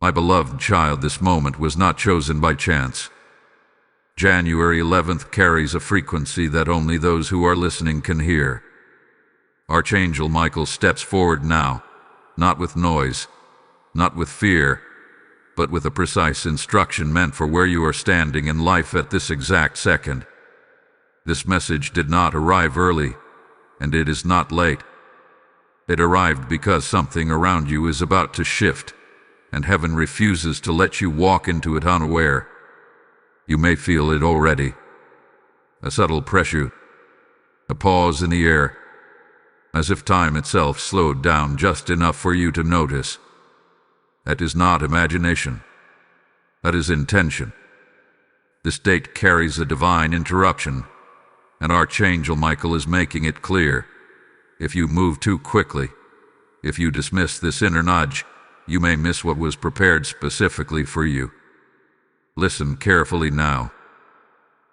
My beloved child, this moment was not chosen by chance. January 11th carries a frequency that only those who are listening can hear. Archangel Michael steps forward now, not with noise, not with fear, but with a precise instruction meant for where you are standing in life at this exact second. This message did not arrive early, and it is not late. It arrived because something around you is about to shift, and heaven refuses to let you walk into it unaware. You may feel it already. A subtle pressure, a pause in the air, as if time itself slowed down just enough for you to notice. That is not imagination. That is intention. This date carries a divine interruption, and Archangel Michael is making it clear. If you move too quickly, if you dismiss this inner nudge, you may miss what was prepared specifically for you. Listen carefully now.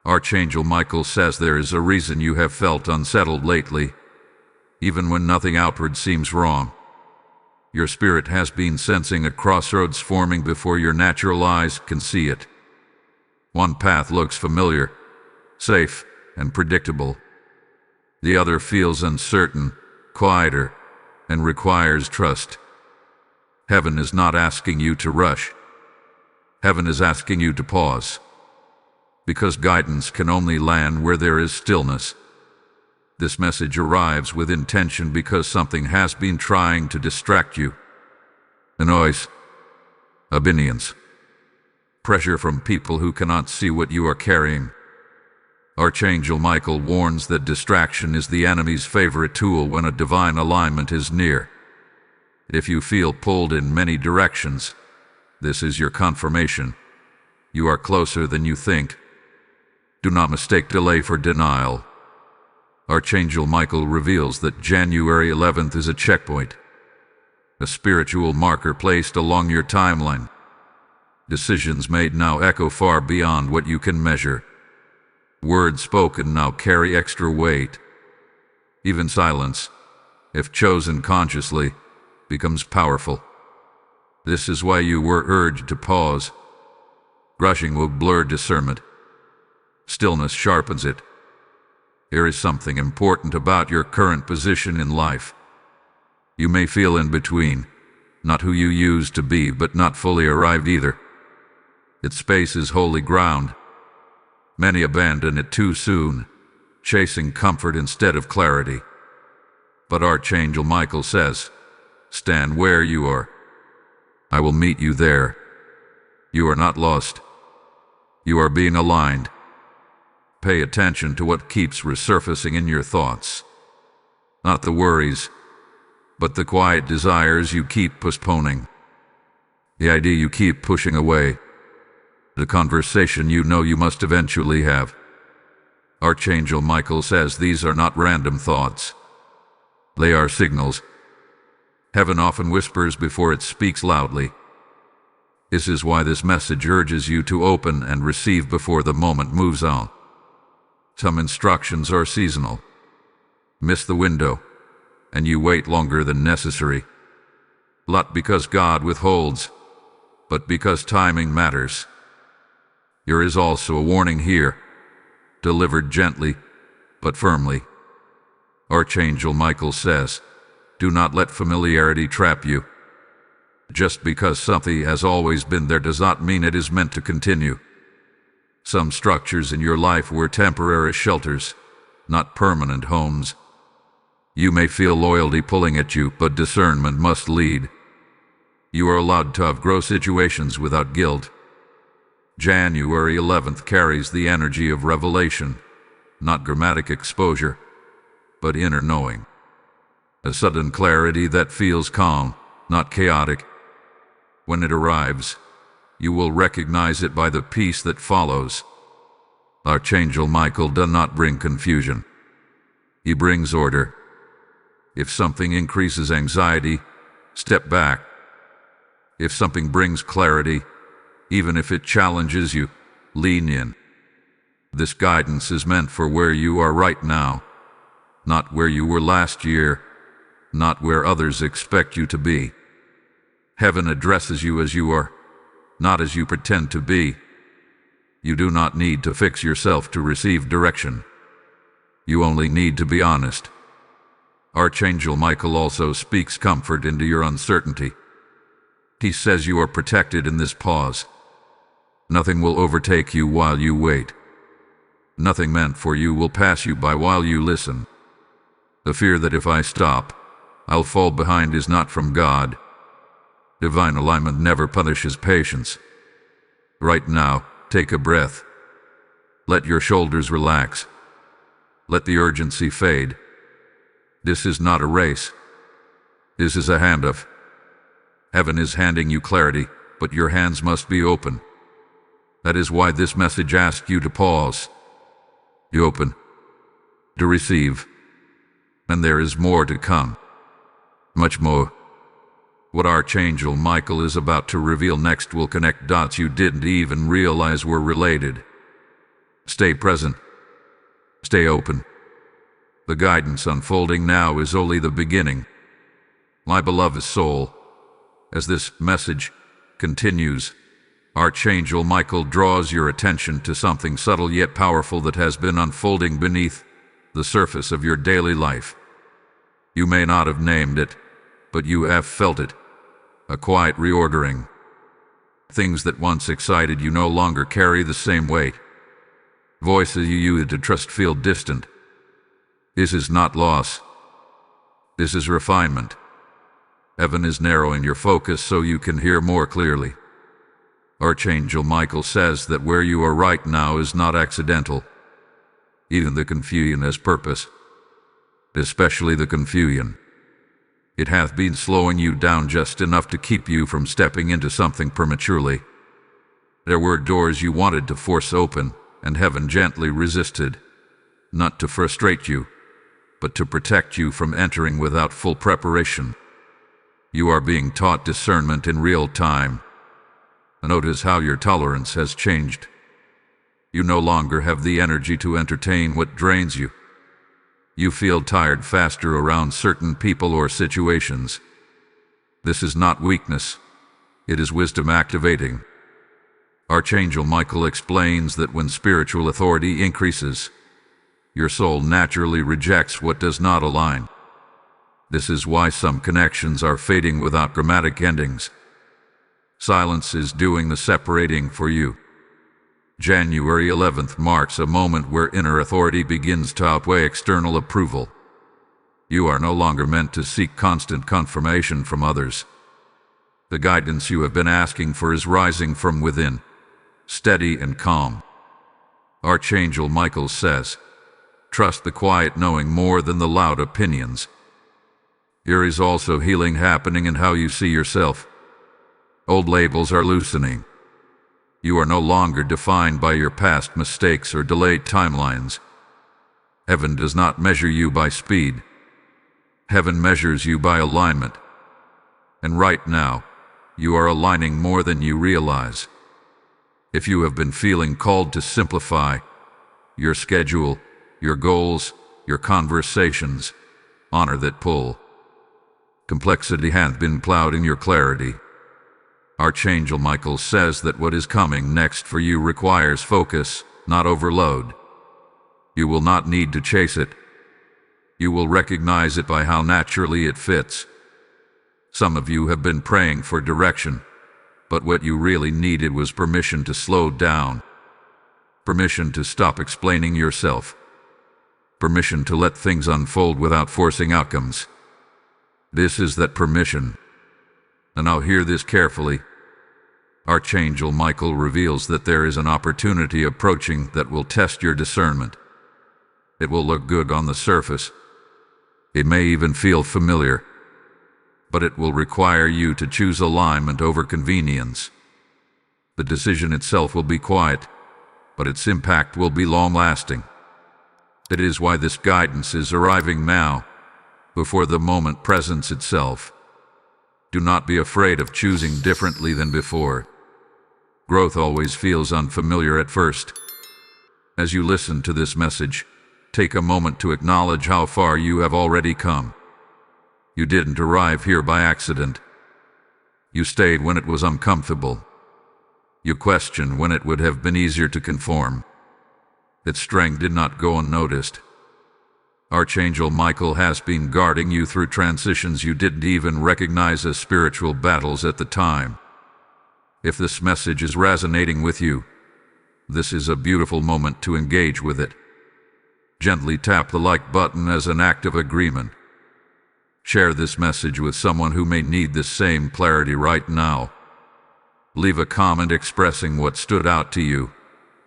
Archangel Michael says there is a reason you have felt unsettled lately, even when nothing outward seems wrong. Your spirit has been sensing a crossroads forming before your natural eyes can see it. One path looks familiar, safe, and predictable. The other feels uncertain, quieter, and requires trust. Heaven is not asking you to rush. Heaven is asking you to pause, because guidance can only land where there is stillness. This message arrives with intention because something has been trying to distract you. A noise, opinions, pressure from people who cannot see what you are carrying. Archangel Michael warns that distraction is the enemy's favorite tool when a divine alignment is near. If you feel pulled in many directions, this is your confirmation. You are closer than you think. Do not mistake delay for denial. Archangel Michael reveals that January 11th is a checkpoint, a spiritual marker placed along your timeline. Decisions made now echo far beyond what you can measure. Words spoken now carry extra weight. Even silence, if chosen consciously, becomes powerful. This is why you were urged to pause. Rushing will blur discernment. Stillness sharpens it. There is something important about your current position in life. You may feel in between, not who you used to be, but not fully arrived either. Its space is holy ground. Many abandon it too soon, chasing comfort instead of clarity. But Archangel Michael says, stand where you are. I will meet you there. You are not lost. You are being aligned. Pay attention to what keeps resurfacing in your thoughts. Not the worries, but the quiet desires you keep postponing. The idea you keep pushing away. The conversation you know you must eventually have. Archangel Michael says these are not random thoughts. They are signals. Heaven often whispers before it speaks loudly. This is why this message urges you to open and receive before the moment moves on. Some instructions are seasonal. Miss the window, and you wait longer than necessary. Not because God withholds, but because timing matters. There is also a warning here, delivered gently, but firmly. Archangel Michael says, do not let familiarity trap you. Just because something has always been there does not mean it is meant to continue. Some structures in your life were temporary shelters, not permanent homes. You may feel loyalty pulling at you, but discernment must lead. You are allowed to outgrow situations without guilt. January 11th carries the energy of revelation, not dramatic exposure, but inner knowing. A sudden clarity that feels calm, not chaotic. When it arrives, you will recognize it by the peace that follows. Archangel Michael does not bring confusion. He brings order. If something increases anxiety, step back. If something brings clarity, even if it challenges you, lean in. This guidance is meant for where you are right now, not where you were last year, not where others expect you to be. Heaven addresses you as you are, not as you pretend to be. You do not need to fix yourself to receive direction. You only need to be honest. Archangel Michael also speaks comfort into your uncertainty. He says you are protected in this pause. Nothing will overtake you while you wait. Nothing meant for you will pass you by while you listen. The fear that if I stop, I'll fall behind is not from God. Divine alignment never punishes patience. Right now, take a breath. Let your shoulders relax. Let the urgency fade. This is not a race. This is a handoff. Heaven is handing you clarity, but your hands must be open. That is why this message asks you to pause. You open. To receive. And there is more to come. Much more. What Archangel Michael is about to reveal next will connect dots you didn't even realize were related. Stay present. Stay open. The guidance unfolding now is only the beginning. My beloved soul, as this message continues, Archangel Michael draws your attention to something subtle yet powerful that has been unfolding beneath the surface of your daily life. You may not have named it, but you have felt it. A quiet reordering. Things that once excited you no longer carry the same weight. Voices you used to trust feel distant. This is not loss. This is refinement. Heaven is narrowing your focus so you can hear more clearly. Archangel Michael says that where you are right now is not accidental. Even the confusion has purpose. Especially the confusion. It hath been slowing you down just enough to keep you from stepping into something prematurely. There were doors you wanted to force open, and heaven gently resisted, not to frustrate you, but to protect you from entering without full preparation. You are being taught discernment in real time. Notice how your tolerance has changed. You no longer have the energy to entertain what drains you. You feel tired faster around certain people or situations. This is not weakness. It is wisdom activating. Archangel Michael explains that when spiritual authority increases, your soul naturally rejects what does not align. This is why some connections are fading without dramatic endings. Silence is doing the separating for you. January 11th marks a moment where inner authority begins to outweigh external approval. You are no longer meant to seek constant confirmation from others. The guidance you have been asking for is rising from within, steady and calm. Archangel Michael says, trust the quiet knowing more than the loud opinions. There is also healing happening in how you see yourself. Old labels are loosening. You are no longer defined by your past mistakes or delayed timelines. Heaven does not measure you by speed. Heaven measures you by alignment. And right now, you are aligning more than you realize. If you have been feeling called to simplify your schedule, your goals, your conversations, honor that pull. Complexity hath been plowed in your clarity. Archangel Michael says that what is coming next for you requires focus, not overload. You will not need to chase it. You will recognize it by how naturally it fits. Some of you have been praying for direction, but what you really needed was permission to slow down. Permission to stop explaining yourself. Permission to let things unfold without forcing outcomes. This is that permission. And now hear this carefully. Archangel Michael reveals that there is an opportunity approaching that will test your discernment. It will look good on the surface. It may even feel familiar. But it will require you to choose alignment over convenience. The decision itself will be quiet, but its impact will be long-lasting. That is why this guidance is arriving now, before the moment presents itself. Do not be afraid of choosing differently than before. Growth always feels unfamiliar at first. As you listen to this message, take a moment to acknowledge how far you have already come. You didn't arrive here by accident. You stayed when it was uncomfortable. You question when it would have been easier to conform. Its strength did not go unnoticed. Archangel Michael has been guarding you through transitions you didn't even recognize as spiritual battles at the time. If this message is resonating with you, this is a beautiful moment to engage with it. Gently tap the like button as an act of agreement. Share this message with someone who may need the same clarity right now. Leave a comment expressing what stood out to you.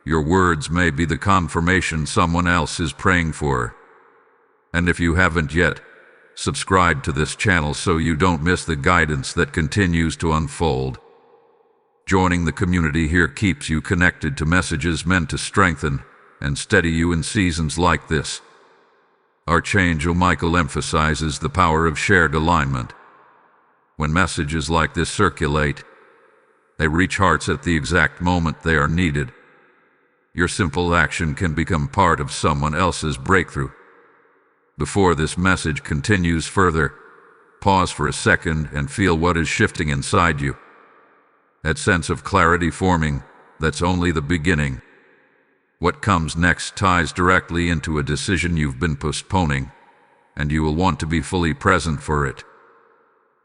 Your words may be the confirmation someone else is praying for. And if you haven't yet, subscribe to this channel so you don't miss the guidance that continues to unfold. Joining the community here keeps you connected to messages meant to strengthen and steady you in seasons like this. Archangel Michael emphasizes the power of shared alignment. When messages like this circulate, they reach hearts at the exact moment they are needed. Your simple action can become part of someone else's breakthrough. Before this message continues further, pause for a second and feel what is shifting inside you. That sense of clarity forming, that's only the beginning. What comes next ties directly into a decision you've been postponing, and you will want to be fully present for it.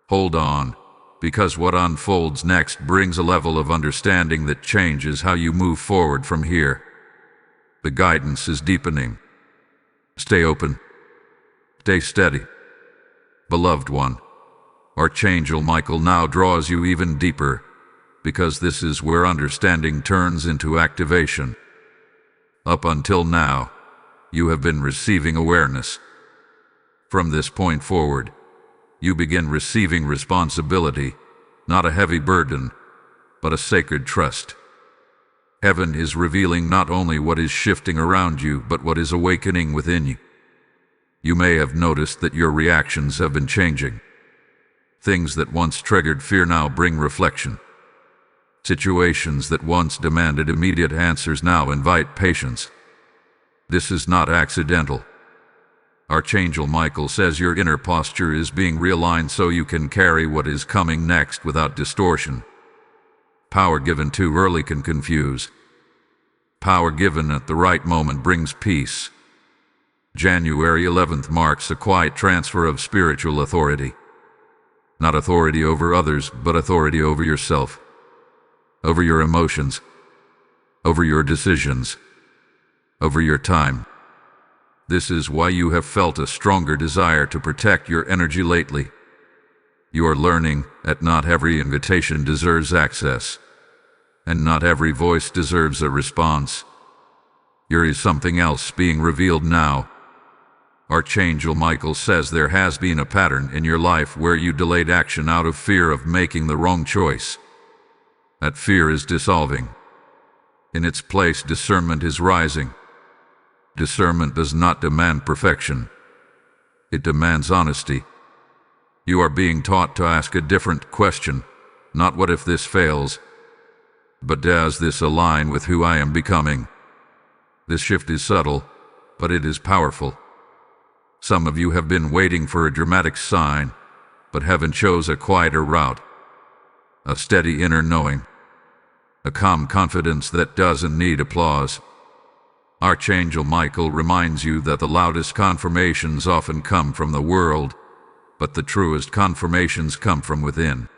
Hold on, because what unfolds next brings a level of understanding that changes how you move forward from here. The guidance is deepening. Stay open. Stay steady. Beloved one, Archangel Michael now draws you even deeper, because this is where understanding turns into activation. Up until now, you have been receiving awareness. From this point forward, you begin receiving responsibility, not a heavy burden, but a sacred trust. Heaven is revealing not only what is shifting around you, but what is awakening within you. You may have noticed that your reactions have been changing. Things that once triggered fear now bring reflection. Situations that once demanded immediate answers now invite patience. This is not accidental. Archangel Michael says your inner posture is being realigned so you can carry what is coming next without distortion. Power given too early can confuse. Power given at the right moment brings peace. January 11th marks a quiet transfer of spiritual authority. Not authority over others, but authority over yourself. Over your emotions, over your decisions, over your time. This is why you have felt a stronger desire to protect your energy lately. You are learning that not every invitation deserves access, and not every voice deserves a response. There is something else being revealed now. Archangel Michael says there has been a pattern in your life where you delayed action out of fear of making the wrong choice. That fear is dissolving. In its place, discernment is rising. Discernment does not demand perfection. It demands honesty. You are being taught to ask a different question, not what if this fails, but does this align with who I am becoming? This shift is subtle, but it is powerful. Some of you have been waiting for a dramatic sign, but heaven chose a quieter route. A steady inner knowing. A calm confidence that doesn't need applause. Archangel Michael reminds you that the loudest confirmations often come from the world, but the truest confirmations come from within.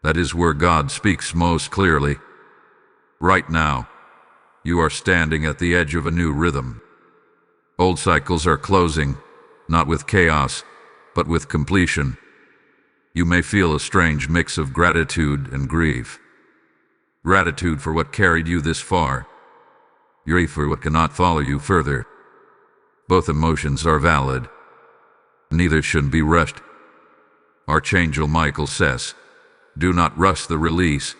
That is where God speaks most clearly. Right now, you are standing at the edge of a new rhythm. Old cycles are closing, not with chaos, but with completion. You may feel a strange mix of gratitude and grief. Gratitude for what carried you this far. Grief for what cannot follow you further. Both emotions are valid. Neither should be rushed. Archangel Michael says, do not rush the release.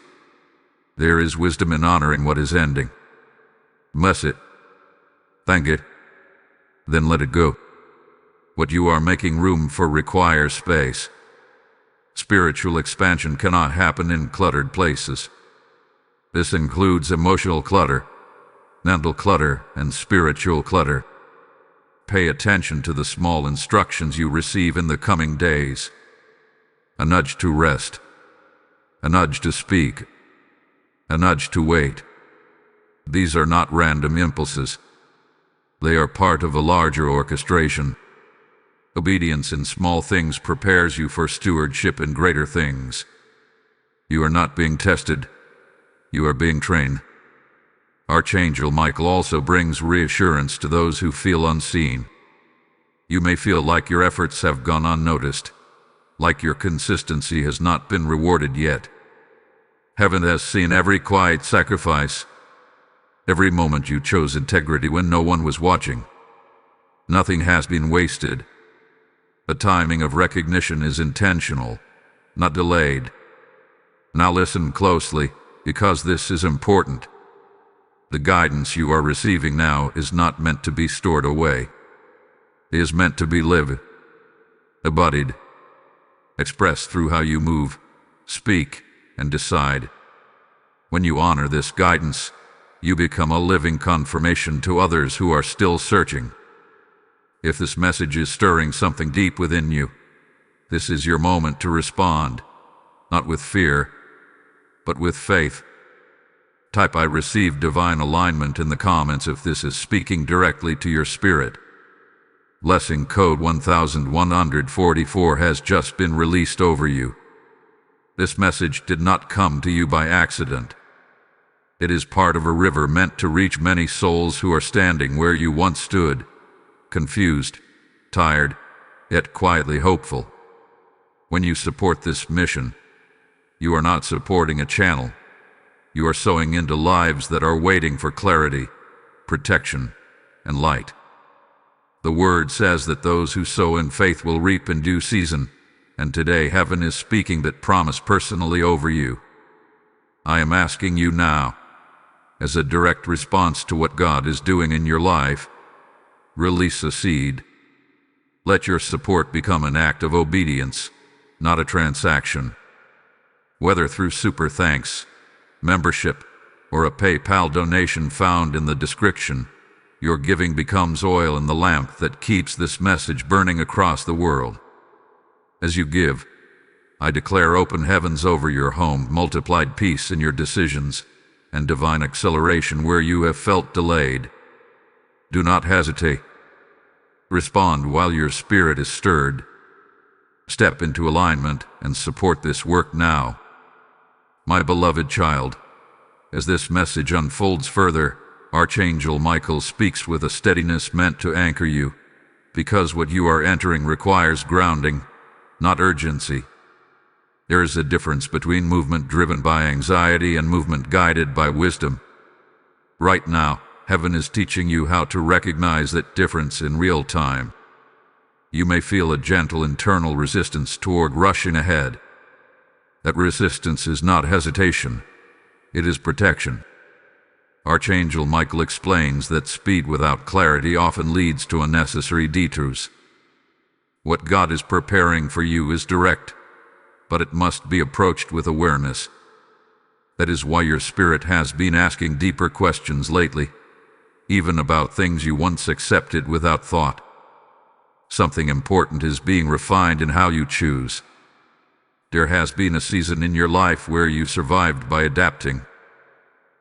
There is wisdom in honoring what is ending. Bless it. Thank it. Then let it go. What you are making room for requires space. Spiritual expansion cannot happen in cluttered places. This includes emotional clutter, mental clutter, and spiritual clutter. Pay attention to the small instructions you receive in the coming days. A nudge to rest. A nudge to speak. a nudge to wait. These are not random impulses. They are part of a larger orchestration. Obedience in small things prepares you for stewardship in greater things. You are not being tested. You are being trained. Archangel Michael also brings reassurance to those who feel unseen. You may feel like your efforts have gone unnoticed, like your consistency has not been rewarded yet. Heaven has seen every quiet sacrifice, every moment you chose integrity when no one was watching. Nothing has been wasted. The timing of recognition is intentional, not delayed. Now listen closely, because this is important. The guidance you are receiving now is not meant to be stored away. It is meant to be lived, embodied, expressed through how you move, speak, and decide. When you honor this guidance, you become a living confirmation to others who are still searching. If this message is stirring something deep within you, this is your moment to respond, not with fear, but with faith. Type "I receive divine alignment" in the comments if this is speaking directly to your spirit. Blessing code 1144 has just been released over you. This message did not come to you by accident. It is part of a river meant to reach many souls who are standing where you once stood, confused, tired, yet quietly hopeful. When you support this mission, you are not supporting a channel. You are sowing into lives that are waiting for clarity, protection, and light. The word says that those who sow in faith will reap in due season, and today heaven is speaking that promise personally over you. I am asking you now, as a direct response to what God is doing in your life, release a seed. Let your support become an act of obedience, not a transaction. Whether through super thanks, membership, or a PayPal donation found in the description, your giving becomes oil in the lamp that keeps this message burning across the world. As you give, I declare open heavens over your home, multiplied peace in your decisions, and divine acceleration where you have felt delayed. Do not hesitate. Respond while your spirit is stirred. Step into alignment and support this work now. My beloved child, as this message unfolds further, Archangel Michael speaks with a steadiness meant to anchor you, because what you are entering requires grounding, not urgency. There is a difference between movement driven by anxiety and movement guided by wisdom. Right now, heaven is teaching you how to recognize that difference in real time. You may feel a gentle internal resistance toward rushing ahead. That resistance is not hesitation, it is protection. Archangel Michael explains that speed without clarity often leads to unnecessary detours. What God is preparing for you is direct, but it must be approached with awareness. That is why your spirit has been asking deeper questions lately, even about things you once accepted without thought. Something important is being refined in how you choose. There has been a season in your life where you survived by adapting.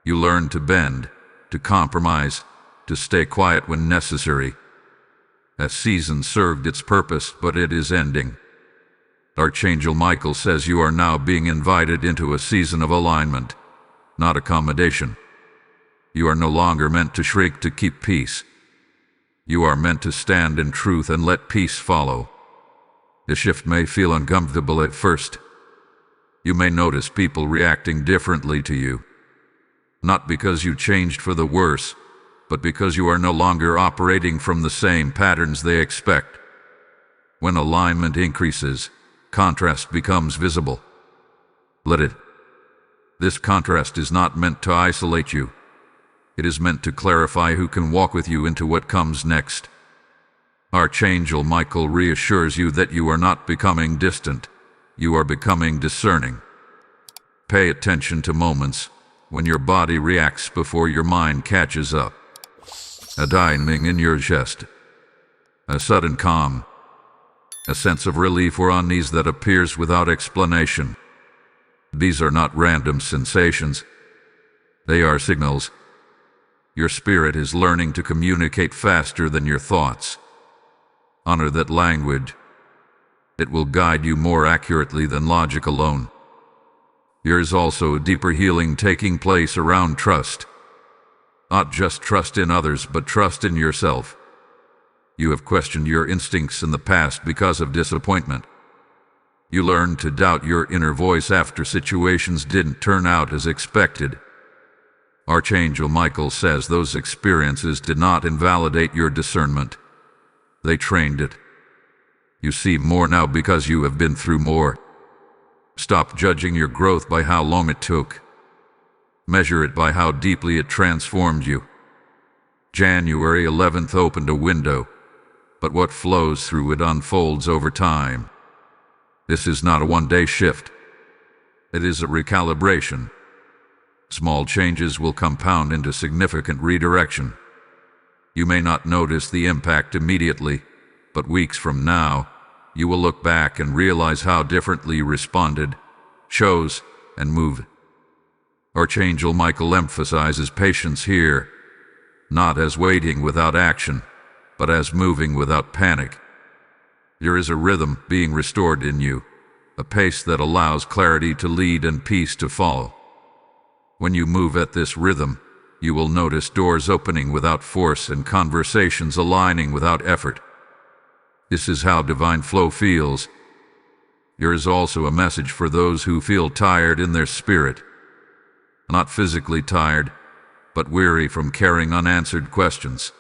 You learned to bend, to compromise, to stay quiet when necessary. That season served its purpose, but it is ending. Archangel Michael says you are now being invited into a season of alignment, not accommodation. You are no longer meant to shrink to keep peace. You are meant to stand in truth and let peace follow. The shift may feel uncomfortable at first. You may notice people reacting differently to you. Not because you changed for the worse, but because you are no longer operating from the same patterns they expect. When alignment increases, contrast becomes visible. Let it. This contrast is not meant to isolate you. It is meant to clarify who can walk with you into what comes next. Archangel Michael reassures you that you are not becoming distant. You are becoming discerning. Pay attention to moments when your body reacts before your mind catches up. A tightening in your chest, a sudden calm, a sense of relief or unease that appears without explanation. These are not random sensations. They are signals. Your spirit is learning to communicate faster than your thoughts. Honor that language. It will guide you more accurately than logic alone. There is also a deeper healing taking place around trust. Not just trust in others, but trust in yourself. You have questioned your instincts in the past because of disappointment. You learned to doubt your inner voice after situations didn't turn out as expected. Archangel Michael says those experiences did not invalidate your discernment. They trained it. You see more now because you have been through more. Stop judging your growth by how long it took. Measure it by how deeply it transformed you. January 11th opened a window, but what flows through it unfolds over time. This is not a one-day shift. It is a recalibration. Small changes will compound into significant redirection. You may not notice the impact immediately, but weeks from now, you will look back and realize how differently you responded, chose, and moved. Archangel Michael emphasizes patience here, not as waiting without action, but as moving without panic. There is a rhythm being restored in you, a pace that allows clarity to lead and peace to follow. When you move at this rhythm, you will notice doors opening without force and conversations aligning without effort. This is how divine flow feels. There is also a message for those who feel tired in their spirit. Not physically tired, but weary from carrying unanswered questions.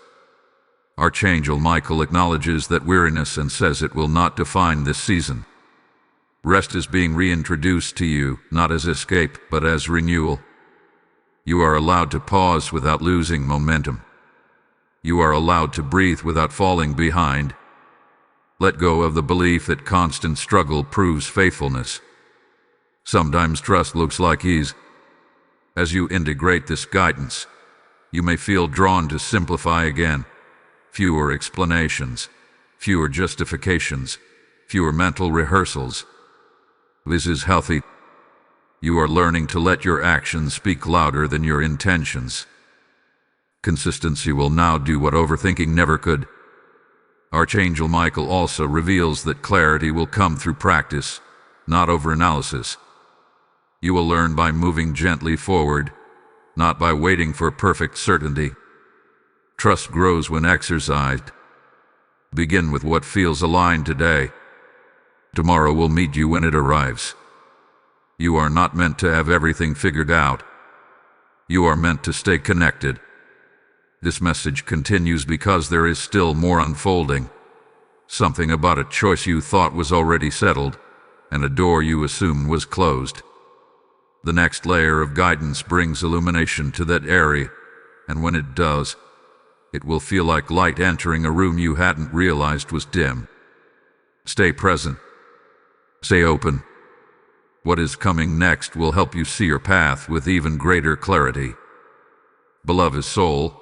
Archangel Michael acknowledges that weariness and says it will not define this season. Rest is being reintroduced to you, not as escape, but as renewal. You are allowed to pause without losing momentum. You are allowed to breathe without falling behind. Let go of the belief that constant struggle proves faithfulness. Sometimes trust looks like ease. As you integrate this guidance, you may feel drawn to simplify again. Fewer explanations, fewer justifications, fewer mental rehearsals. This is healthy. You are learning to let your actions speak louder than your intentions. Consistency will now do what overthinking never could. Archangel Michael also reveals that clarity will come through practice, not overanalysis. You will learn by moving gently forward, not by waiting for perfect certainty. Trust grows when exercised. Begin with what feels aligned today. Tomorrow will meet you when it arrives. You are not meant to have everything figured out. You are meant to stay connected. This message continues because there is still more unfolding. Something about a choice you thought was already settled, and a door you assumed was closed. The next layer of guidance brings illumination to that area, and when it does, it will feel like light entering a room you hadn't realized was dim. Stay present. Stay open. What is coming next will help you see your path with even greater clarity. Beloved soul,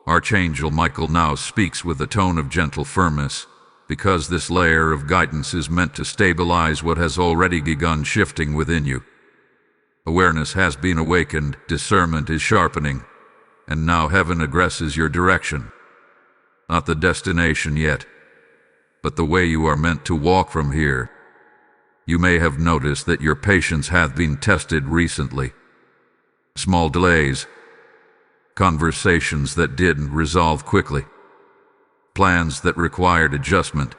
Archangel Michael now speaks with a tone of gentle firmness, because this layer of guidance is meant to stabilize what has already begun shifting within you. Awareness has been awakened, discernment is sharpening, and now heaven aggresses your direction. Not the destination yet, but the way you are meant to walk from here. You may have noticed that your patience hath been tested recently. Small delays, conversations that didn't resolve quickly, plans that required adjustment.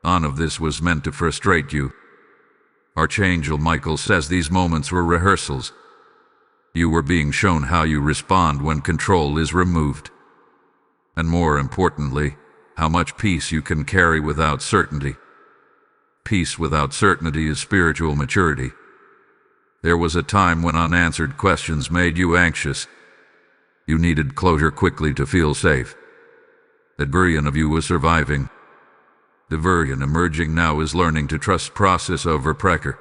None of this was meant to frustrate you. Archangel Michael says these moments were rehearsals. You were being shown how you respond when control is removed. And more importantly, how much peace you can carry without certainty. Peace without certainty is spiritual maturity. There was a time when unanswered questions made you anxious. You needed closure quickly to feel safe. That version of you was surviving. The version emerging now is learning to trust process over pressure.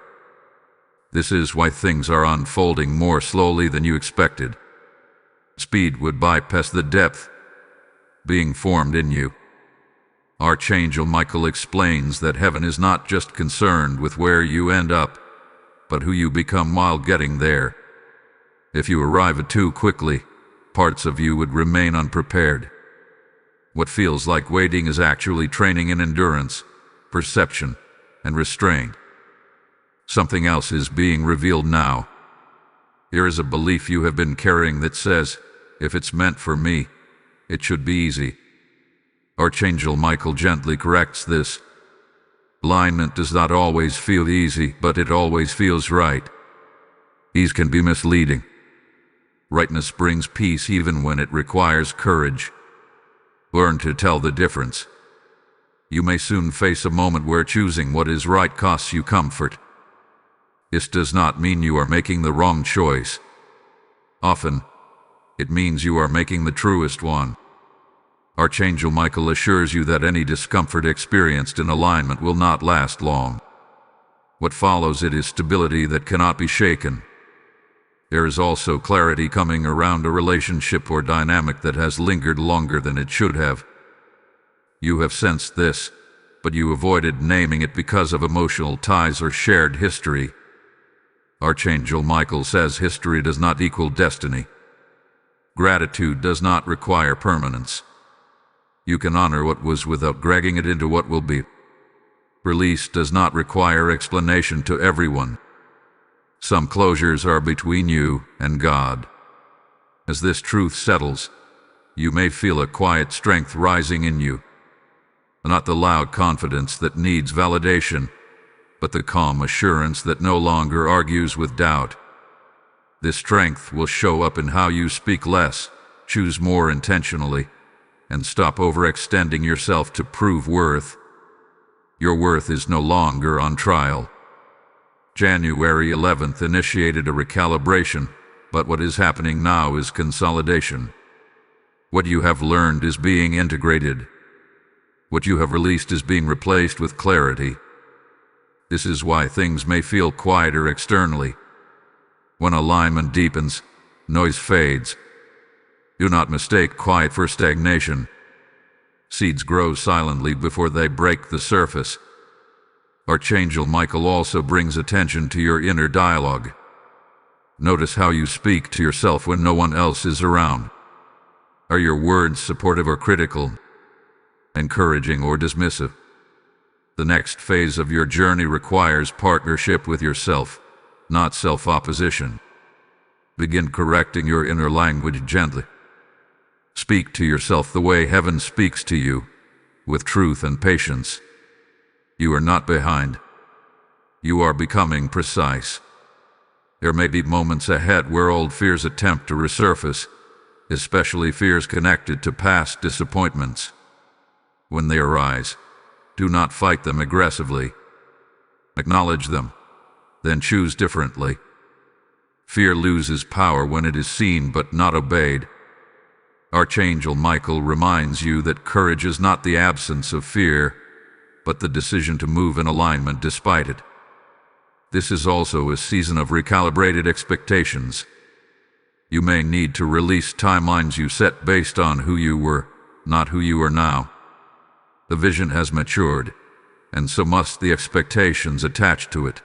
This is why things are unfolding more slowly than you expected. Speed would bypass the depth being formed in you. Archangel Michael explains that heaven is not just concerned with where you end up, but who you become while getting there. If you arrive too quickly, parts of you would remain unprepared. What feels like waiting is actually training in endurance, perception, and restraint. Something else is being revealed now. Here is a belief you have been carrying that says, if it's meant for me, it should be easy. Archangel Michael gently corrects this. Alignment does not always feel easy, but it always feels right. Ease can be misleading. Rightness brings peace even when it requires courage. Learn to tell the difference. You may soon face a moment where choosing what is right costs you comfort. This does not mean you are making the wrong choice. Often, it means you are making the truest one. Archangel Michael assures you that any discomfort experienced in alignment will not last long. What follows it is stability that cannot be shaken. There is also clarity coming around a relationship or dynamic that has lingered longer than it should have. You have sensed this, but you avoided naming it because of emotional ties or shared history. Archangel Michael says history does not equal destiny. Gratitude does not require permanence. You can honor what was without dragging it into what will be. Release does not require explanation to everyone. Some closures are between you and God. As this truth settles, you may feel a quiet strength rising in you. Not the loud confidence that needs validation, but the calm assurance that no longer argues with doubt. This strength will show up in how you speak less, choose more intentionally, and stop overextending yourself to prove worth. Your worth is no longer on trial. January 11th initiated a recalibration, but what is happening now is consolidation. What you have learned is being integrated. What you have released is being replaced with clarity. This is why things may feel quieter externally. When alignment deepens, noise fades. Do not mistake quiet for stagnation. Seeds grow silently before they break the surface. Archangel Michael also brings attention to your inner dialogue. Notice how you speak to yourself when no one else is around. Are your words supportive or critical? Encouraging or dismissive? The next phase of your journey requires partnership with yourself, not self-opposition. Begin correcting your inner language gently. Speak to yourself the way heaven speaks to you, with truth and patience. You are not behind. You are becoming precise. There may be moments ahead where old fears attempt to resurface, especially fears connected to past disappointments. When they arise, do not fight them aggressively. Acknowledge them, then choose differently. Fear loses power when it is seen but not obeyed. Archangel Michael reminds you that courage is not the absence of fear, but the decision to move in alignment despite it. This is also a season of recalibrated expectations. You may need to release timelines you set based on who you were, not who you are now. The vision has matured, and so must the expectations attached to it.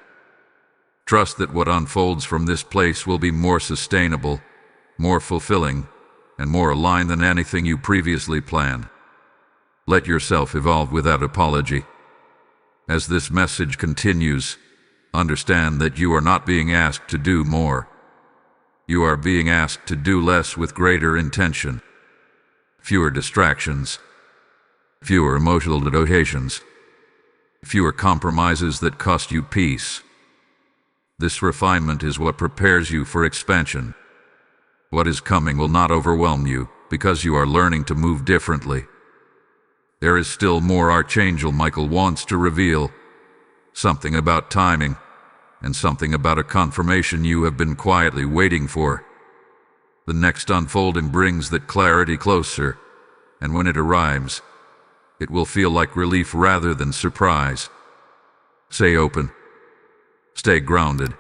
Trust that what unfolds from this place will be more sustainable, more fulfilling, and more aligned than anything you previously planned. Let yourself evolve without apology. As this message continues, understand that you are not being asked to do more. You are being asked to do less with greater intention. Fewer distractions. Fewer emotional negotiations. Fewer compromises that cost you peace. This refinement is what prepares you for expansion. What is coming will not overwhelm you, because you are learning to move differently. There is still more Archangel Michael wants to reveal. Something about timing, and something about a confirmation you have been quietly waiting for. The next unfolding brings that clarity closer, and when it arrives, it will feel like relief rather than surprise. Stay open. Stay grounded.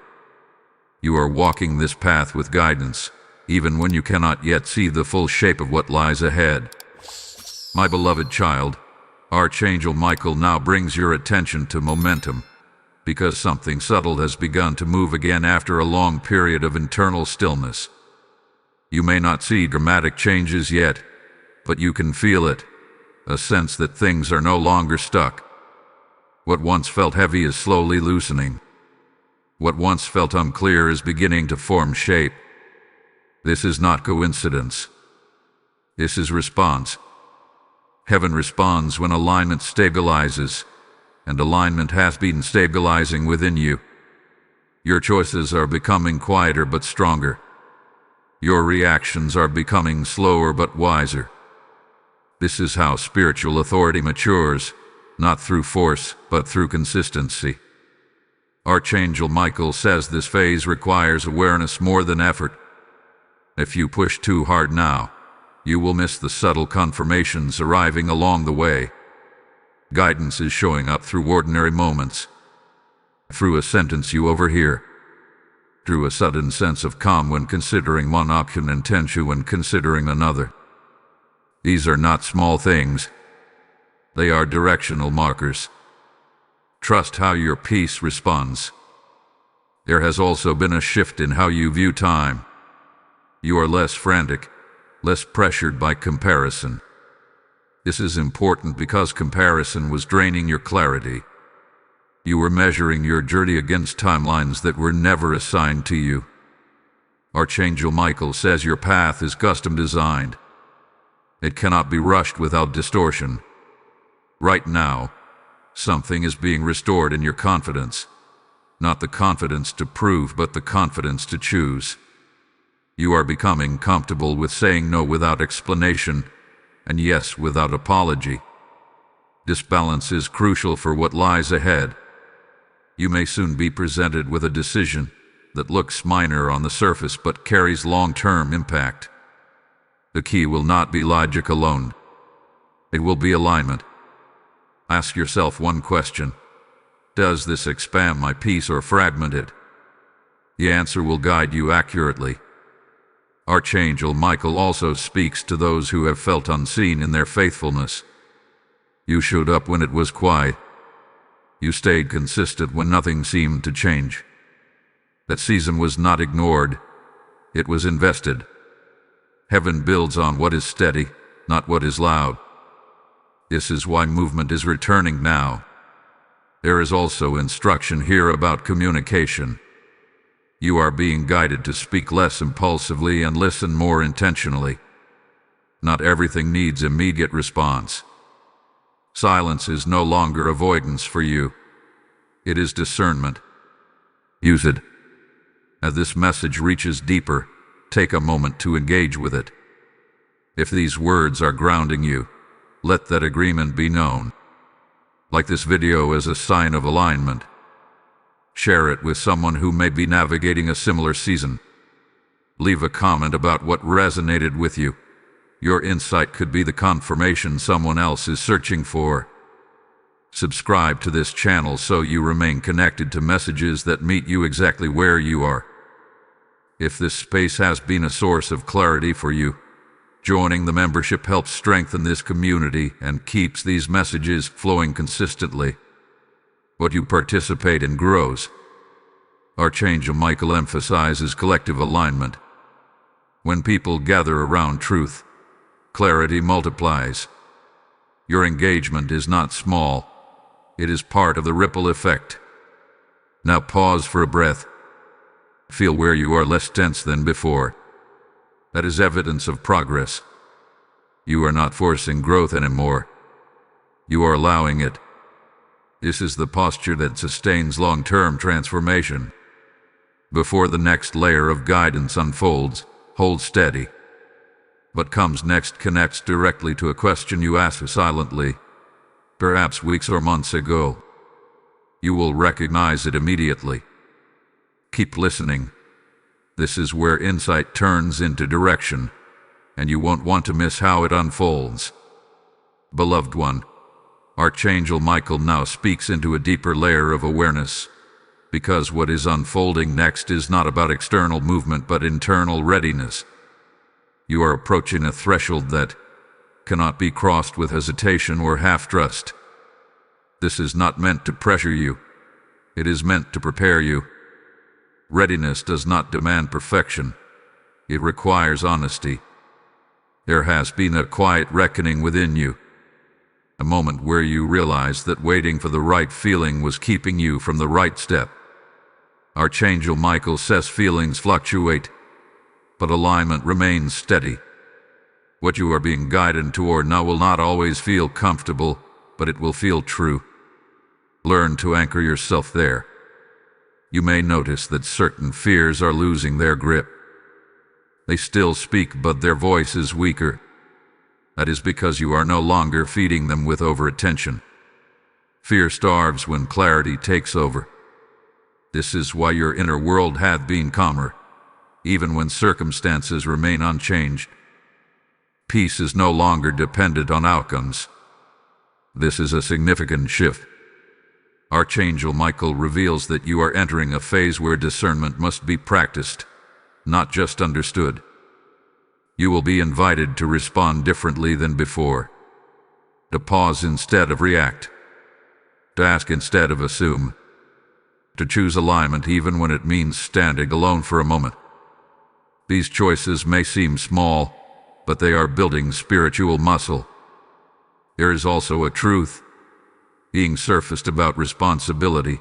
You are walking this path with guidance, even when you cannot yet see the full shape of what lies ahead. My beloved child, Archangel Michael now brings your attention to momentum, because something subtle has begun to move again after a long period of internal stillness. You may not see dramatic changes yet, but you can feel it, a sense that things are no longer stuck. What once felt heavy is slowly loosening. What once felt unclear is beginning to form shape. This is not coincidence. This is response. Heaven responds when alignment stabilizes, and alignment has been stabilizing within you. Your choices are becoming quieter but stronger. Your reactions are becoming slower but wiser. This is how spiritual authority matures, not through force, but through consistency. Archangel Michael says this phase requires awareness more than effort. If you push too hard now, you will miss the subtle confirmations arriving along the way. Guidance is showing up through ordinary moments. Through a sentence you overhear. Through a sudden sense of calm when considering one option and tension when considering another. These are not small things. They are directional markers. Trust how your peace responds. There has also been a shift in how you view time. You are less frantic, less pressured by comparison. This is important because comparison was draining your clarity. You were measuring your journey against timelines that were never assigned to you. Archangel Michael says your path is custom designed. It cannot be rushed without distortion. Right now, something is being restored in your confidence. Not the confidence to prove, but the confidence to choose. You are becoming comfortable with saying no without explanation, and yes without apology. This balance is crucial for what lies ahead. You may soon be presented with a decision that looks minor on the surface but carries long-term impact. The key will not be logic alone. It will be alignment. Ask yourself one question. Does this expand my peace or fragment it? The answer will guide you accurately. Archangel Michael also speaks to those who have felt unseen in their faithfulness. You showed up when it was quiet. You stayed consistent when nothing seemed to change. That season was not ignored. It was invested. Heaven builds on what is steady, not what is loud. This is why movement is returning now. There is also instruction here about communication. You are being guided to speak less impulsively and listen more intentionally. Not everything needs immediate response. Silence is no longer avoidance for you. It is discernment. Use it. As this message reaches deeper, take a moment to engage with it. If these words are grounding you, let that agreement be known. Like this video as a sign of alignment. Share it with someone who may be navigating a similar season. Leave a comment about what resonated with you. Your insight could be the confirmation someone else is searching for. Subscribe to this channel so you remain connected to messages that meet you exactly where you are. If this space has been a source of clarity for you, joining the membership helps strengthen this community and keeps these messages flowing consistently. What you participate in grows. Archangel Michael emphasizes collective alignment. When people gather around truth, clarity multiplies. Your engagement is not small. It is part of the ripple effect. Now pause for a breath. Feel where you are less tense than before. That is evidence of progress. You are not forcing growth anymore. You are allowing it. This is the posture that sustains long-term transformation. Before the next layer of guidance unfolds, hold steady. What comes next connects directly to a question you asked silently, perhaps weeks or months ago. You will recognize it immediately. Keep listening. This is where insight turns into direction, and you won't want to miss how it unfolds. Beloved one, Archangel Michael now speaks into a deeper layer of awareness, because what is unfolding next is not about external movement but internal readiness. You are approaching a threshold that cannot be crossed with hesitation or half-trust. This is not meant to pressure you. It is meant to prepare you. Readiness does not demand perfection. It requires honesty. There has been a quiet reckoning within you, a moment where you realize that waiting for the right feeling was keeping you from the right step. Archangel Michael says feelings fluctuate, but alignment remains steady. What you are being guided toward now will not always feel comfortable, but it will feel true. Learn to anchor yourself there. You may notice that certain fears are losing their grip. They still speak, but their voice is weaker. That is because you are no longer feeding them with over-attention. Fear starves when clarity takes over. This is why your inner world hath been calmer, even when circumstances remain unchanged. Peace is no longer dependent on outcomes. This is a significant shift. Archangel Michael reveals that you are entering a phase where discernment must be practiced, not just understood. You will be invited to respond differently than before, to pause instead of react, to ask instead of assume, to choose alignment even when it means standing alone for a moment. These choices may seem small, but they are building spiritual muscle. There is also a truth being surfaced about responsibility,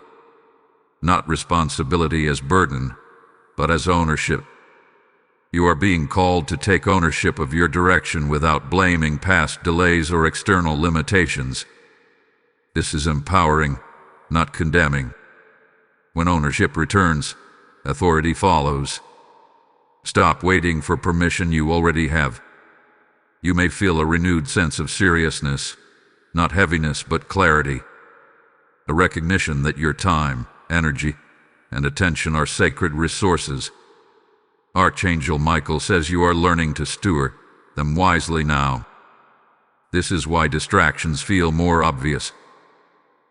not responsibility as burden, but as ownership. You are being called to take ownership of your direction without blaming past delays or external limitations. This is empowering, not condemning. When ownership returns, authority follows. Stop waiting for permission you already have. You may feel a renewed sense of seriousness, not heaviness but clarity. A recognition that your time, energy, and attention are sacred resources. Archangel Michael says you are learning to steward them wisely now. This is why distractions feel more obvious.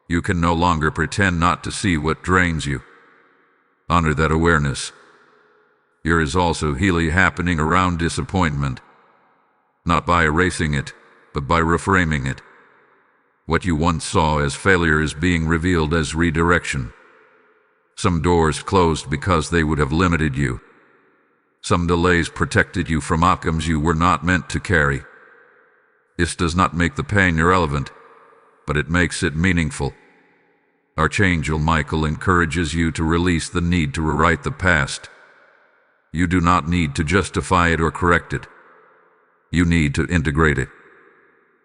You can no longer pretend not to see what drains you. Honor that awareness. There is also healing happening around disappointment, not by erasing it, but by reframing it. What you once saw as failure is being revealed as redirection. Some doors closed because they would have limited you. Some delays protected you from outcomes you were not meant to carry. This does not make the pain irrelevant, but it makes it meaningful. Archangel Michael encourages you to release the need to rewrite the past. You do not need to justify it or correct it. You need to integrate it.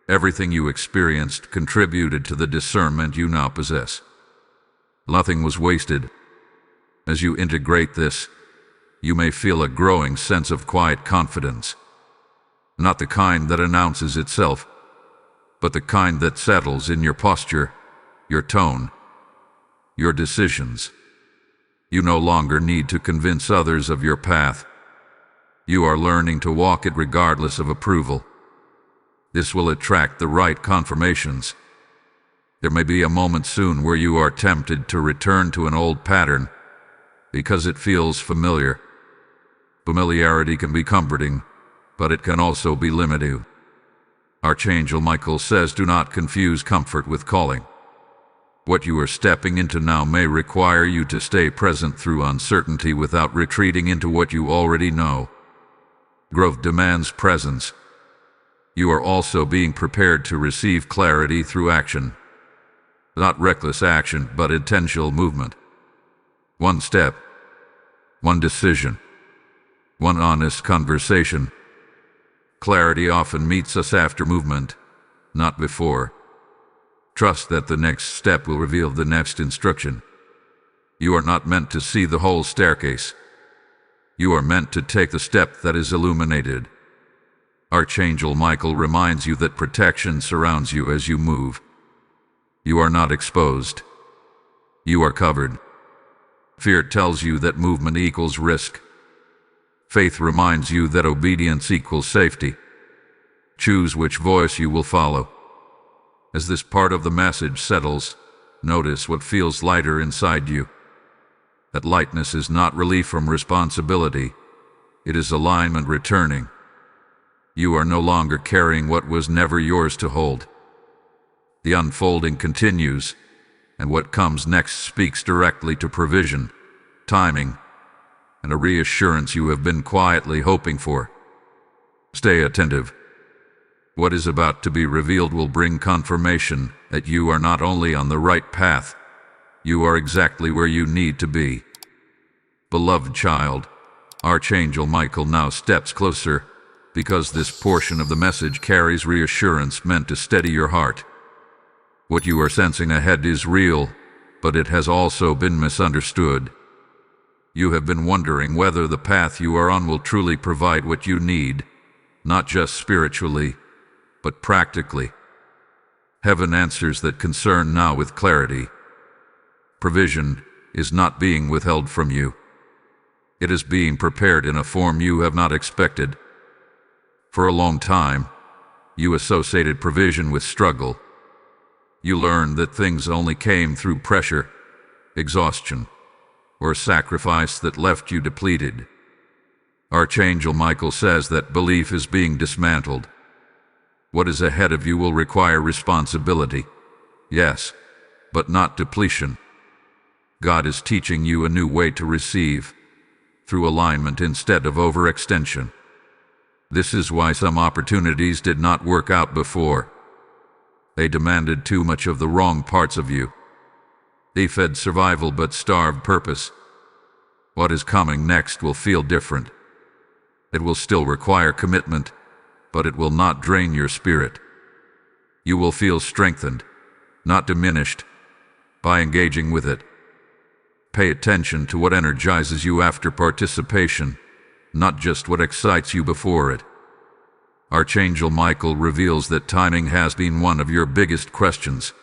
Everything you experienced contributed to the discernment you now possess. Nothing was wasted. As you integrate this, you may feel a growing sense of quiet confidence. Not the kind that announces itself, but the kind that settles in your posture, your tone, your decisions. You no longer need to convince others of your path. You are learning to walk it regardless of approval. This will attract the right confirmations. There may be a moment soon where you are tempted to return to an old pattern because it feels familiar. Familiarity can be comforting, but it can also be limiting. Archangel Michael says do not confuse comfort with calling. What you are stepping into now may require you to stay present through uncertainty without retreating into what you already know. Growth demands presence. You are also being prepared to receive clarity through action. Not reckless action, but intentional movement. One step, one decision, one honest conversation. Clarity often meets us after movement, not before. Trust that the next step will reveal the next instruction. You are not meant to see the whole staircase. You are meant to take the step that is illuminated. Archangel Michael reminds you that protection surrounds you as you move. You are not exposed. You are covered. Fear tells you that movement equals risk. Faith reminds you that obedience equals safety. Choose which voice you will follow. As this part of the message settles, notice what feels lighter inside you. That lightness is not relief from responsibility. It is alignment returning. You are no longer carrying what was never yours to hold. The unfolding continues, and what comes next speaks directly to provision, timing, and a reassurance you have been quietly hoping for. Stay attentive. What is about to be revealed will bring confirmation that you are not only on the right path, you are exactly where you need to be. Beloved child, Archangel Michael now steps closer, because this portion of the message carries reassurance meant to steady your heart. What you are sensing ahead is real, but it has also been misunderstood. You have been wondering whether the path you are on will truly provide what you need, not just spiritually, but practically. Heaven answers that concern now with clarity. Provision is not being withheld from you. It is being prepared in a form you have not expected. For a long time, you associated provision with struggle. You learned that things only came through pressure, exhaustion, or sacrifice that left you depleted. Archangel Michael says that belief is being dismantled. What is ahead of you will require responsibility, yes, but not depletion. God is teaching you a new way to receive, through alignment instead of overextension. This is why some opportunities did not work out before. They demanded too much of the wrong parts of you. They fed survival but starved purpose. What is coming next will feel different. It will still require commitment, but it will not drain your spirit. You will feel strengthened, not diminished, by engaging with it. Pay attention to what energizes you after participation, not just what excites you before it. Archangel Michael reveals that timing has been one of your biggest questions.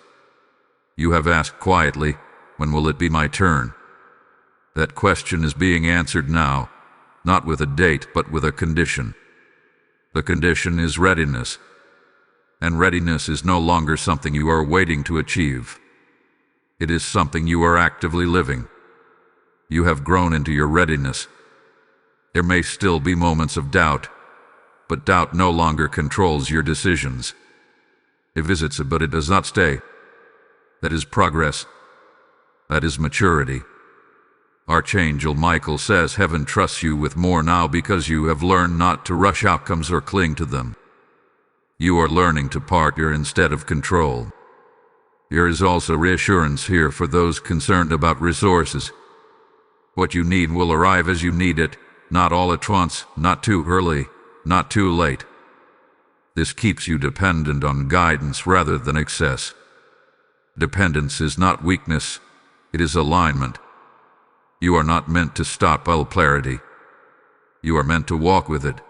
You have asked quietly, when will it be my turn? That question is being answered now, not with a date but with a condition. The condition is readiness, and readiness is no longer something you are waiting to achieve. It is something you are actively living. You have grown into your readiness. There may still be moments of doubt, but doubt no longer controls your decisions. It visits but it does not stay. That is progress. That is maturity. Archangel Michael says heaven trusts you with more now because you have learned not to rush outcomes or cling to them. You are learning to partner instead of control. There is also reassurance here for those concerned about resources. What you need will arrive as you need it, not all at once, not too early, not too late. This keeps you dependent on guidance rather than excess. Dependence is not weakness, it is alignment. You are not meant to stop polarity. You are meant to walk with it.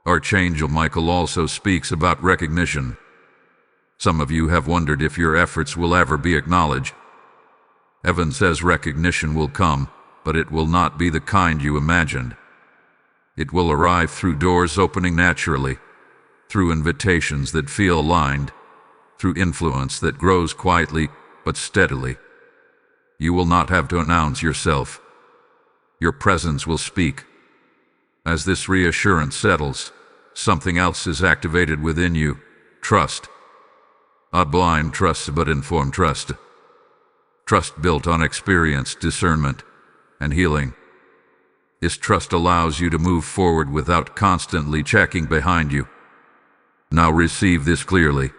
Archangel Michael also speaks about recognition. Some of you have wondered if your efforts will ever be acknowledged. Heaven says recognition will come, but it will not be the kind you imagined. It will arrive through doors opening naturally, through invitations that feel aligned, through influence that grows quietly but steadily. You will not have to announce yourself. Your presence will speak. As this reassurance settles, something else is activated within you: trust. Not blind trust, but informed trust. Trust built on experience, discernment, and healing. This trust allows you to move forward without constantly checking behind you. Now receive this clearly.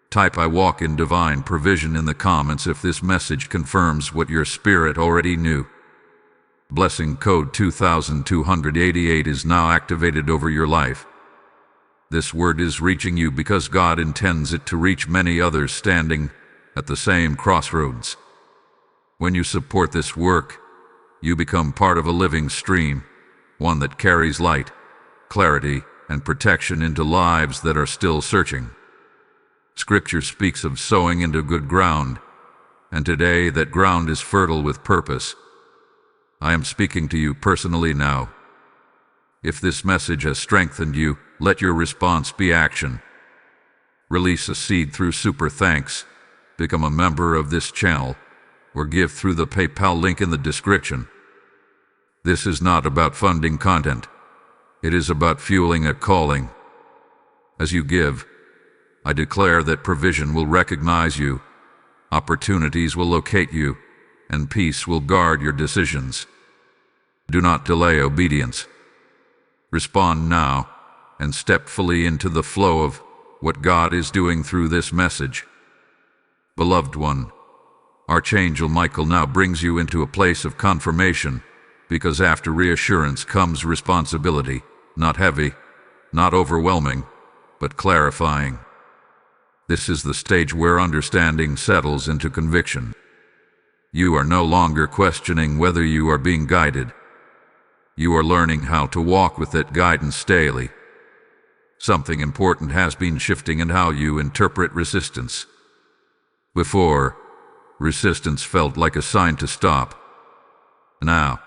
Type "I walk in divine provision" in the comments if this message confirms what your spirit already knew. Blessing code 2288 is now activated over your life. This word is reaching you because God intends it to reach many others standing at the same crossroads. When you support this work, you become part of a living stream, one that carries light, clarity, and protection into lives that are still searching. Scripture speaks of sowing into good ground, and today that ground is fertile with purpose. I am speaking to you personally now. If this message has strengthened you, let your response be action. Release a seed through Super Thanks, become a member of this channel, or give through the PayPal link in the description. This is not about funding content. It is about fueling a calling. As you give, I declare that provision will recognize you, opportunities will locate you, and peace will guard your decisions. Do not delay obedience. Respond now and step fully into the flow of what God is doing through this message. Beloved one, Archangel Michael now brings you into a place of confirmation, because after reassurance comes responsibility, not heavy, not overwhelming, but clarifying. This is the stage where understanding settles into conviction. You are no longer questioning whether you are being guided. You are learning how to walk with that guidance daily. Something important has been shifting in how you interpret resistance. Before, resistance felt like a sign to stop. Now,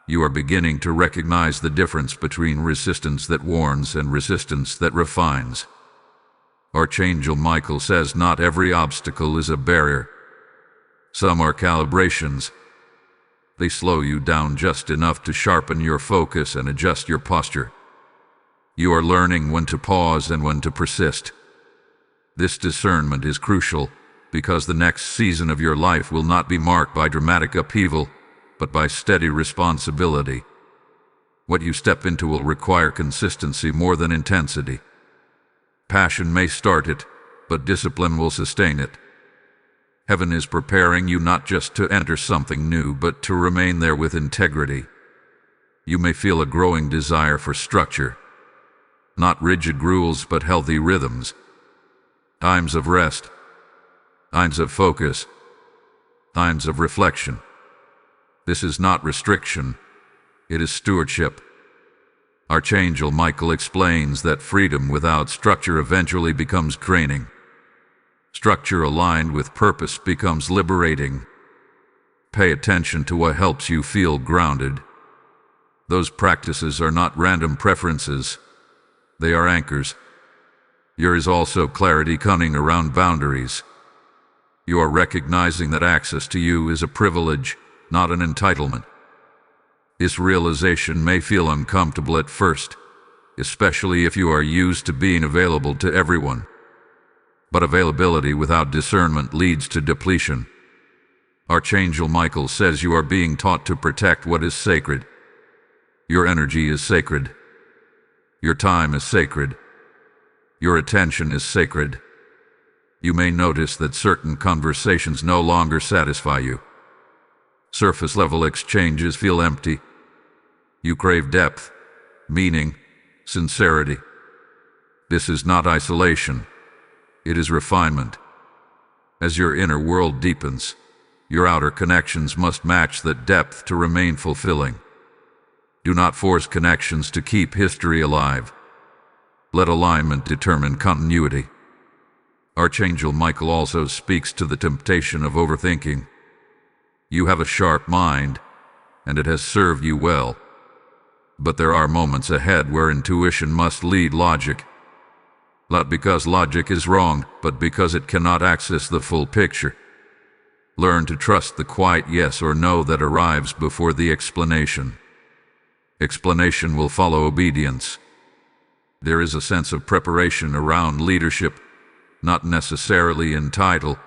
you are beginning to recognize the difference between resistance that warns and resistance that refines. Archangel Michael says not every obstacle is a barrier. Some are calibrations. They slow you down just enough to sharpen your focus and adjust your posture. You are learning when to pause and when to persist. This discernment is crucial, because the next season of your life will not be marked by dramatic upheaval, but by steady responsibility. What you step into will require consistency more than intensity. Passion may start it, but discipline will sustain it. Heaven is preparing you not just to enter something new, but to remain there with integrity. You may feel a growing desire for structure. Not rigid rules, but healthy rhythms. Times of rest. Times of focus. Times of reflection. This is not restriction. It is stewardship. Archangel Michael explains that freedom without structure eventually becomes draining. Structure aligned with purpose becomes liberating. Pay attention to what helps you feel grounded. Those practices are not random preferences. They are anchors. There is also clarity coming around boundaries. You are recognizing that access to you is a privilege, not an entitlement. This realization may feel uncomfortable at first, especially if you are used to being available to everyone. But availability without discernment leads to depletion. Archangel Michael says you are being taught to protect what is sacred. Your energy is sacred. Your time is sacred. Your attention is sacred. You may notice that certain conversations no longer satisfy you. Surface-level exchanges feel empty. You crave depth, meaning, sincerity. This is not isolation. It is refinement. As your inner world deepens, your outer connections must match that depth to remain fulfilling. Do not force connections to keep history alive. Let alignment determine continuity. Archangel Michael also speaks to the temptation of overthinking. You have a sharp mind, and it has served you well. But there are moments ahead where intuition must lead logic. Not because logic is wrong, but because it cannot access the full picture. Learn to trust the quiet yes or no that arrives before the explanation. Explanation will follow obedience. There is a sense of preparation around leadership, not necessarily in title,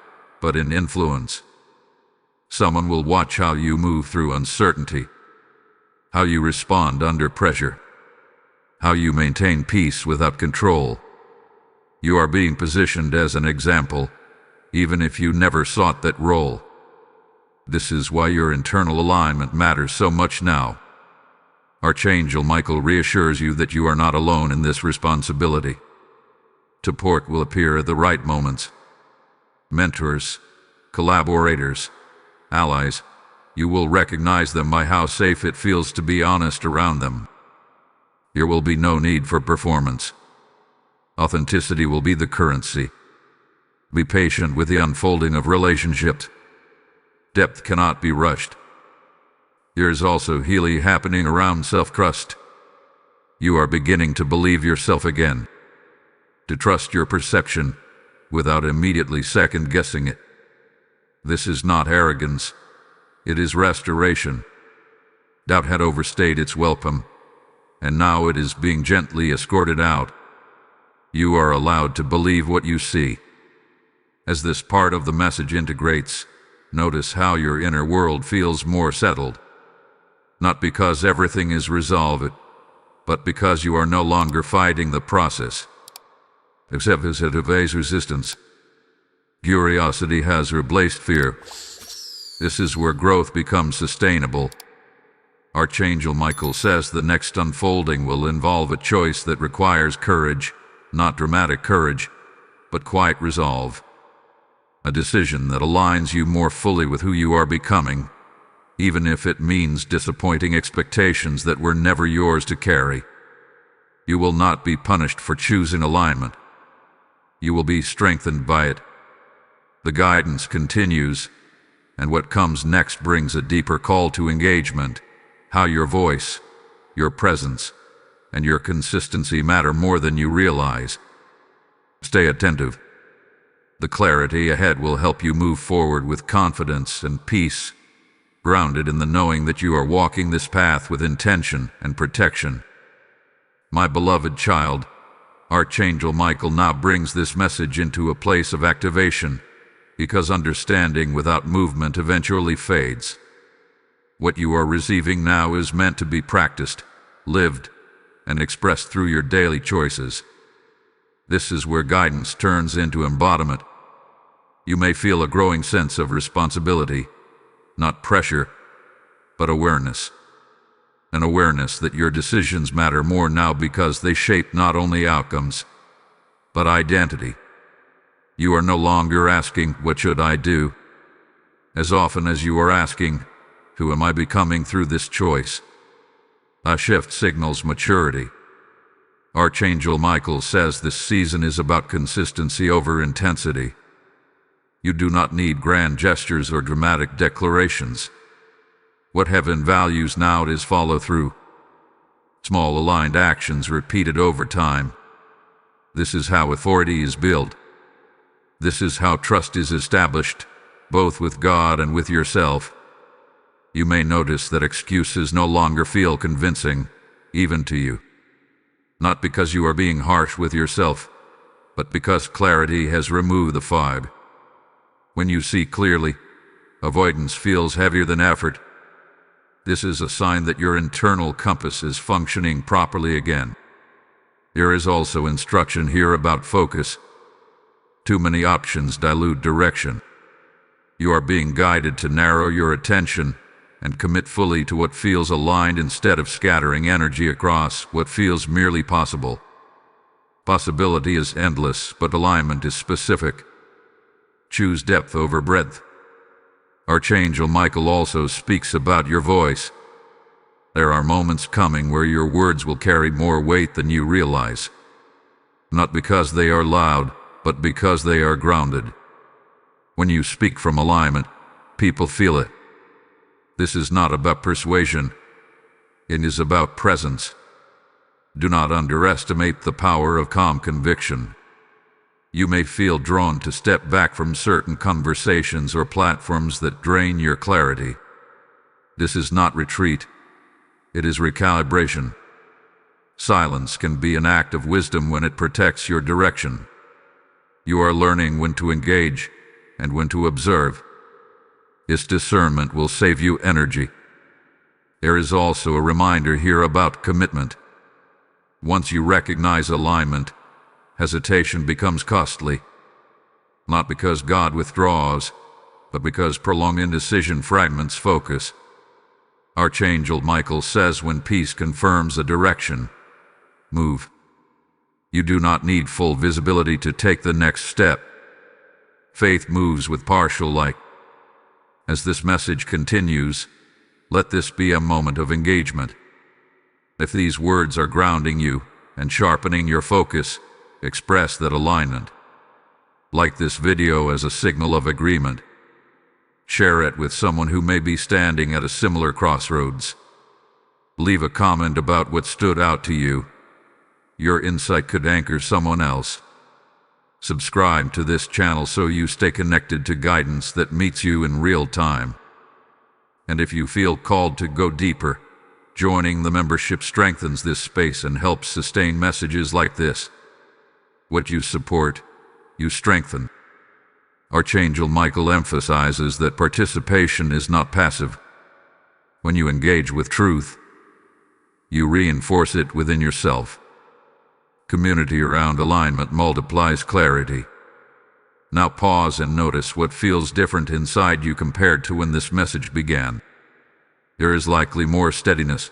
but in influence. Someone will watch how you move through uncertainty, how you respond under pressure, how you maintain peace without control. You are being positioned as an example, even if you never sought that role. This is why your internal alignment matters so much now. Archangel Michael reassures you that you are not alone in this responsibility. Support will appear at the right moments. Mentors, collaborators, allies, you will recognize them by how safe it feels to be honest around them. There will be no need for performance. Authenticity will be the currency. Be patient with the unfolding of relationships. Depth cannot be rushed. There is also healing happening around self-trust. You are beginning to believe yourself again. To trust your perception without immediately second-guessing it. This is not arrogance. It is restoration. Doubt had overstayed its welcome, and now it is being gently escorted out. You are allowed to believe what you see. As this part of the message integrates, notice how your inner world feels more settled. not because everything is resolved, but because you are no longer fighting the process. Except as it obeys resistance. Curiosity has replaced fear. This is where growth becomes sustainable. Archangel Michael says the next unfolding will involve a choice that requires courage, not dramatic courage, but quiet resolve. A decision that aligns you more fully with who you are becoming, even if it means disappointing expectations that were never yours to carry. You will not be punished for choosing alignment. You will be strengthened by it. The guidance continues, and what comes next brings a deeper call to engagement. How your voice, your presence, and your consistency matter more than you realize. Stay attentive. The clarity ahead will help you move forward with confidence and peace, grounded in the knowing that you are walking this path with intention and protection. My beloved child, Archangel Michael now brings this message into a place of activation, because understanding without movement eventually fades. What you are receiving now is meant to be practiced, lived, and expressed through your daily choices. This is where guidance turns into embodiment. You may feel a growing sense of responsibility, not pressure, but awareness. An awareness that your decisions matter more now because they shape not only outcomes, but identity. You are no longer asking, "What should I do?" as often as you are asking, "Who am I becoming through this choice?" A shift signals maturity. Archangel Michael says this season is about consistency over intensity. You do not need grand gestures or dramatic declarations. What heaven values now is follow-through. Small aligned actions repeated over time. This is how authority is built. This is how trust is established, both with God and with yourself. You may notice that excuses no longer feel convincing, even to you. Not because you are being harsh with yourself, but because clarity has removed the fog. When you see clearly, avoidance feels heavier than effort. This is a sign that your internal compass is functioning properly again. There is also instruction here about focus. Too many options dilute direction. You are being guided to narrow your attention and commit fully to what feels aligned instead of scattering energy across what feels merely possible. Possibility is endless, but alignment is specific. Choose depth over breadth. Archangel Michael also speaks about your voice. There are moments coming where your words will carry more weight than you realize. Not because they are loud, but because they are grounded. When you speak from alignment, people feel it. This is not about persuasion. It is about presence. Do not underestimate the power of calm conviction. You may feel drawn to step back from certain conversations or platforms that drain your clarity. This is not retreat. It is recalibration. Silence can be an act of wisdom when it protects your direction. You are learning when to engage and when to observe. This discernment will save you energy. There is also a reminder here about commitment. Once you recognize alignment, hesitation becomes costly. Not because God withdraws, but because prolonged indecision fragments focus. Archangel Michael says when peace confirms a direction, move. You do not need full visibility to take the next step. Faith moves with partial light. As this message continues, let this be a moment of engagement. If these words are grounding you and sharpening your focus, express that alignment. Like this video as a signal of agreement. Share it with someone who may be standing at a similar crossroads. Leave a comment about what stood out to you. Your insight could anchor someone else. Subscribe to this channel so you stay connected to guidance that meets you in real time. And if you feel called to go deeper, joining the membership strengthens this space and helps sustain messages like this. What you support, you strengthen. Archangel Michael emphasizes that participation is not passive. When you engage with truth, you reinforce it within yourself. Community around alignment multiplies clarity. Now pause and notice what feels different inside you compared to when this message began. There is likely more steadiness,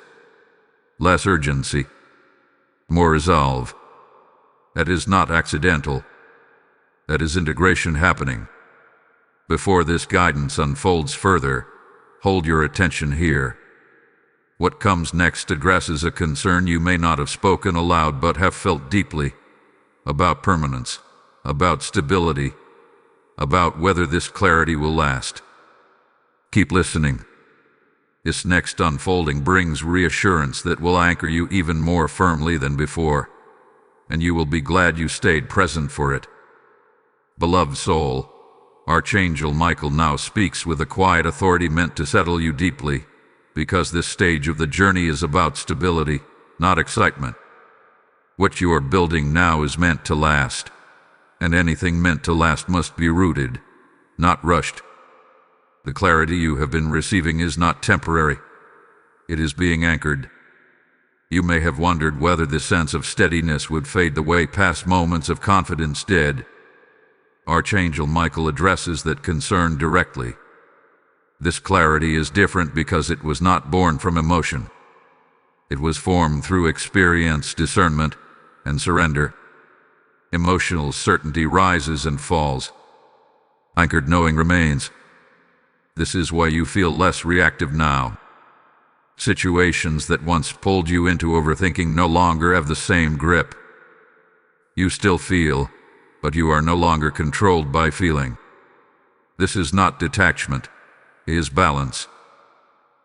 less urgency, more resolve. That is not accidental. That is integration happening. Before this guidance unfolds further, hold your attention here. What comes next addresses a concern you may not have spoken aloud but have felt deeply, about permanence, about stability, about whether this clarity will last. Keep listening. This next unfolding brings reassurance that will anchor you even more firmly than before, and you will be glad you stayed present for it. Beloved soul, Archangel Michael now speaks with a quiet authority meant to settle you deeply, because this stage of the journey is about stability, not excitement. What you are building now is meant to last, and anything meant to last must be rooted, not rushed. The clarity you have been receiving is not temporary. It is being anchored. You may have wondered whether this sense of steadiness would fade the way past moments of confidence did. Archangel Michael addresses that concern directly. This clarity is different because it was not born from emotion. It was formed through experience, discernment, and surrender. Emotional certainty rises and falls. Anchored knowing remains. This is why you feel less reactive now. Situations that once pulled you into overthinking no longer have the same grip. You still feel, but you are no longer controlled by feeling. This is not detachment, it is balance.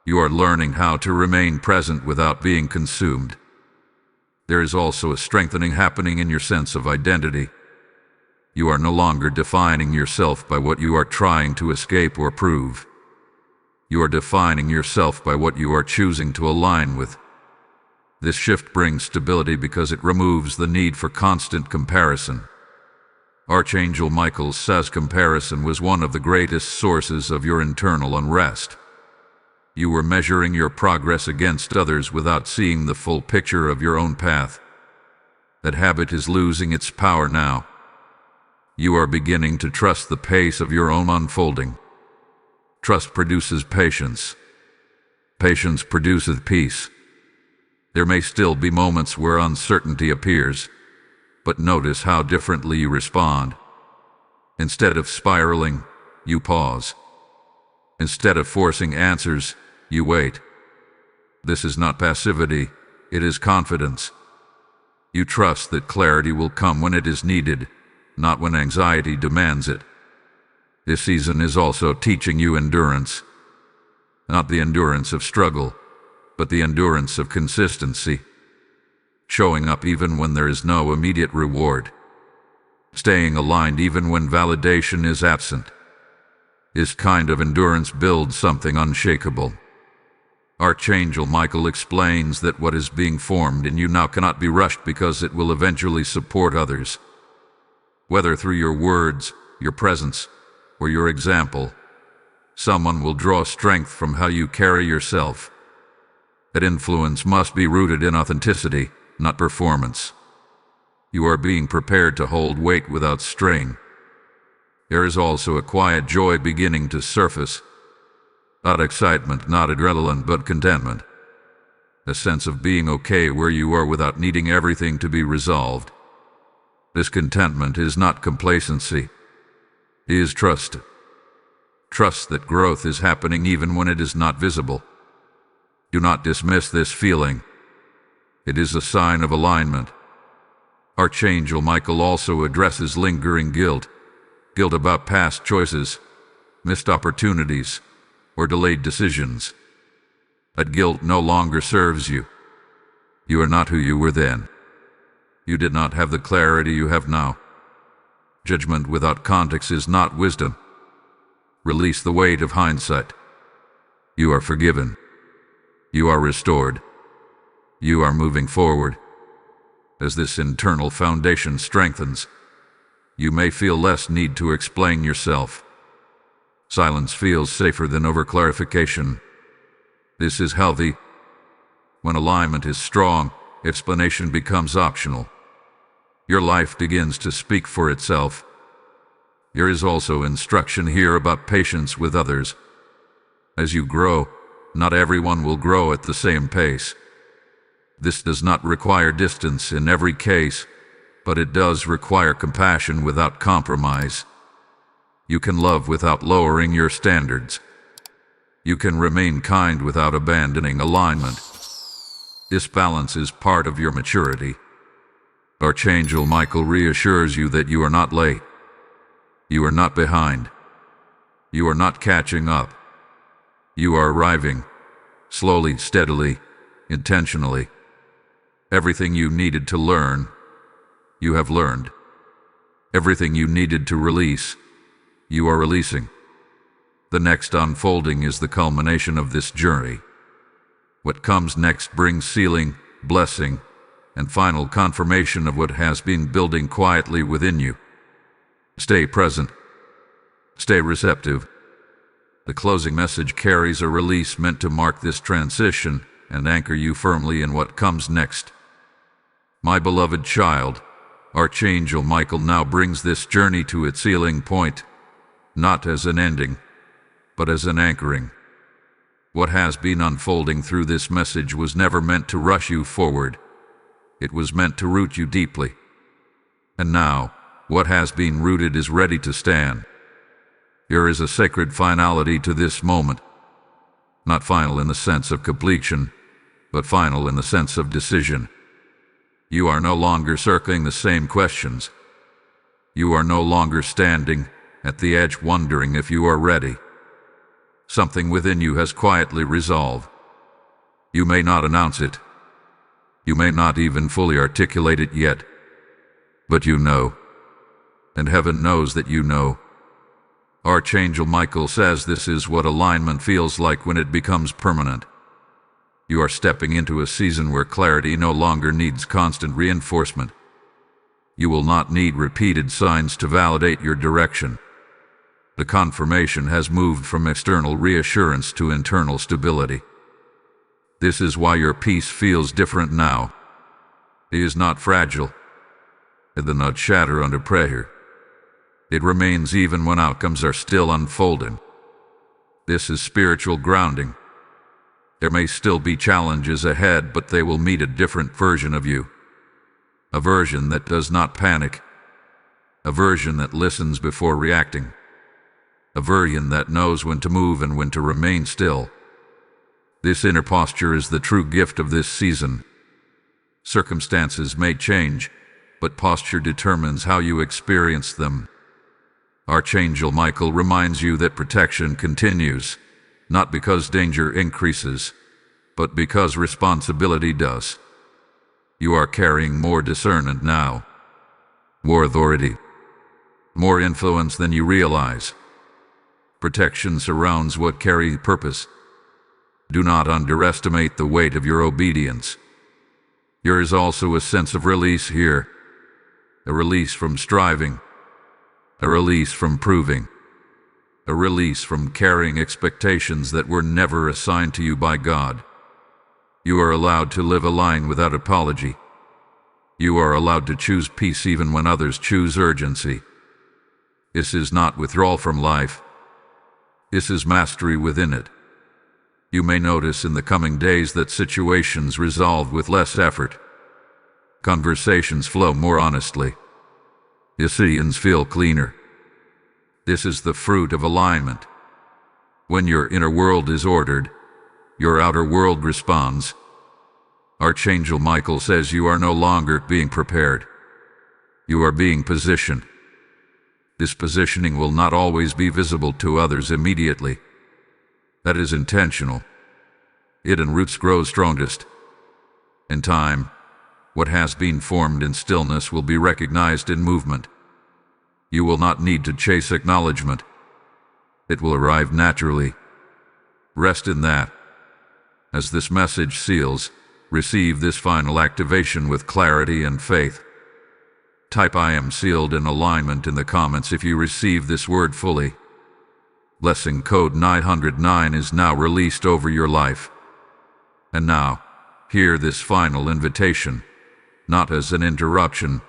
You are learning how to remain present without being consumed. There is also a strengthening happening in your sense of identity. You are no longer defining yourself by what you are trying to escape or prove. You are defining yourself by what you are choosing to align with. This shift brings stability because it removes the need for constant comparison. Archangel Michael says comparison was one of the greatest sources of your internal unrest. You were measuring your progress against others without seeing the full picture of your own path. That habit is losing its power now. You are beginning to trust the pace of your own unfolding. Trust produces patience. Patience produces peace. There may still be moments where uncertainty appears, but notice how differently you respond. Instead of spiraling, you pause. Instead of forcing answers, you wait. This is not passivity, it is confidence. You trust that clarity will come when it is needed, not when anxiety demands it. This season is also teaching you endurance. Not the endurance of struggle, but the endurance of consistency. Showing up even when there is no immediate reward. Staying aligned even when validation is absent. This kind of endurance builds something unshakable. Archangel Michael explains that what is being formed in you now cannot be rushed because it will eventually support others. Whether through your words, your presence, or your example, someone will draw strength from how you carry yourself. That influence must be rooted in authenticity, not performance. You are being prepared to hold weight without strain. There is also a quiet joy beginning to surface. Not excitement, not adrenaline, but contentment. A sense of being okay where you are without needing everything to be resolved. This contentment is not complacency. It is trust. Trust that growth is happening even when it is not visible. Do not dismiss this feeling. It is a sign of alignment. Archangel Michael also addresses lingering guilt. Guilt about past choices, missed opportunities, or delayed decisions. That guilt no longer serves you. You are not who you were then. You did not have the clarity you have now. Judgment without context is not wisdom. Release the weight of hindsight. You are forgiven. You are restored. You are moving forward. As this internal foundation strengthens, you may feel less need to explain yourself. Silence feels safer than overclarification. This is healthy. When alignment is strong, explanation becomes optional. Your life begins to speak for itself. There is also instruction here about patience with others. As you grow, not everyone will grow at the same pace. This does not require distance in every case, but it does require compassion without compromise. You can love without lowering your standards. You can remain kind without abandoning alignment. This balance is part of your maturity. Archangel Michael reassures you that you are not late. You are not behind. You are not catching up. You are arriving, slowly, steadily, intentionally. Everything you needed to learn, you have learned. Everything you needed to release, you are releasing. The next unfolding is the culmination of this journey. What comes next brings sealing, blessing, and final confirmation of what has been building quietly within you. Stay present. Stay receptive. The closing message carries a release meant to mark this transition and anchor you firmly in what comes next. My beloved child, Archangel Michael now brings this journey to its sealing point, not as an ending, but as an anchoring. What has been unfolding through this message was never meant to rush you forward. It was meant to root you deeply. And now, what has been rooted is ready to stand. There is a sacred finality to this moment. Not final in the sense of completion, but final in the sense of decision. You are no longer circling the same questions. You are no longer standing at the edge wondering if you are ready. Something within you has quietly resolved. You may not announce it. You may not even fully articulate it yet. But you know. And heaven knows that you know. Archangel Michael says this is what alignment feels like when it becomes permanent. You are stepping into a season where clarity no longer needs constant reinforcement. You will not need repeated signs to validate your direction. The confirmation has moved from external reassurance to internal stability. This is why your peace feels different now. It is not fragile. It does not shatter under pressure. It remains even when outcomes are still unfolding. This is spiritual grounding. There may still be challenges ahead, but they will meet a different version of you. A version that does not panic. A version that listens before reacting. A version that knows when to move and when to remain still. This inner posture is the true gift of this season. Circumstances may change, but posture determines how you experience them. Archangel Michael reminds you that protection continues, not because danger increases, but because responsibility does. You are carrying more discernment now, more authority, more influence than you realize. Protection surrounds what carries purpose. Do not underestimate the weight of your obedience. There is also a sense of release here, a release from striving, a release from proving, a release from carrying expectations that were never assigned to you by God. You are allowed to live a line without apology. You are allowed to choose peace even when others choose urgency. This is not withdrawal from life. This is mastery within it. You may notice in the coming days that situations resolve with less effort. Conversations flow more honestly. Decisions feel cleaner. This is the fruit of alignment. When your inner world is ordered, your outer world responds. Archangel Michael says you are no longer being prepared. You are being positioned. This positioning will not always be visible to others immediately. That is intentional. Hidden roots grow strongest. In time, what has been formed in stillness will be recognized in movement. You will not need to chase acknowledgement. It will arrive naturally. Rest in that. As this message seals, receive this final activation with clarity and faith. Type "I am sealed in alignment" in the comments if you receive this word fully. Blessing code 909 is now released over your life. And now, hear this final invitation, not as an interruption,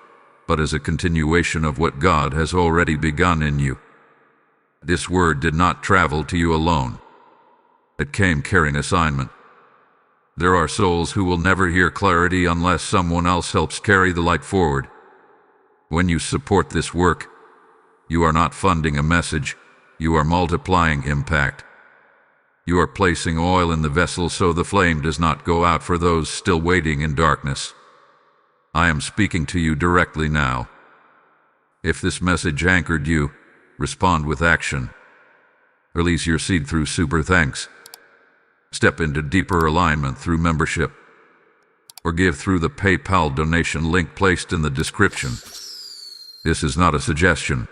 but as a continuation of what God has already begun in you. This word did not travel to you alone. It came carrying assignment. There are souls who will never hear clarity unless someone else helps carry the light forward. When you support this work, you are not funding a message, you are multiplying impact. You are placing oil in the vessel so the flame does not go out for those still waiting in darkness. I am speaking to you directly now. If this message anchored you, respond with action. Release your seed through super thanks. Step into deeper alignment through membership. Or give through the PayPal donation link placed in the description. This is not a suggestion.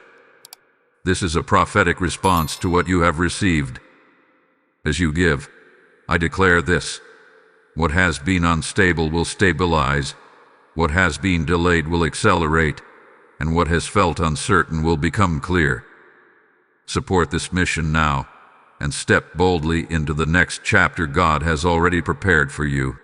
This is a prophetic response to what you have received. As you give, I declare this: what has been unstable will stabilize, what has been delayed will accelerate, and what has felt uncertain will become clear. Support this mission now, and step boldly into the next chapter God has already prepared for you.